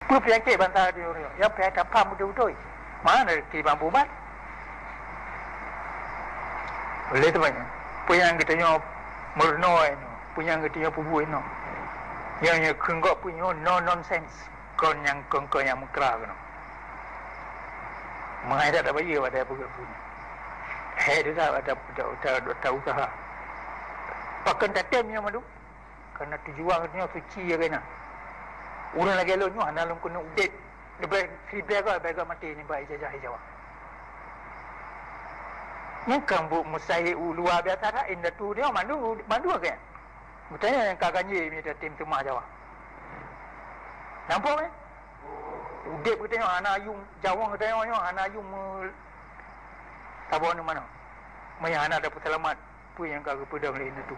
penyakit bantah dia yang perhatian paham betul-betul mana di bambu mat boleh tu banyak punya kita nyo merno ini punya kita nyo pubu ini yang kenggok punya no nonsense kon yang mengkra kan mengajar ada bayi ada punya dia ada usaha pakai tatemnya madu karena tujuan dia suci ya kena orang lagi lo nyo analum kena udet lebih bega mati ni baik jajah Jawa ni kambu musai luar biasa dah inda tu dia mandu kan mutanya yang kakaknya ni tim temah Jawa nampak kan udet kita tengok anak ayung Jawang kita tengok anak ayung tabon mana mai anak dapat selamat pu yang kagak pedang lain tu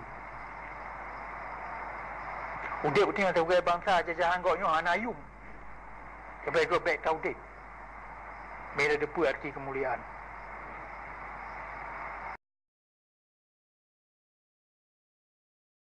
udet kita tengok sebagai bangsa jajahan goknya anak ayung sebagai baik tahu dek bila depu arti kemuliaan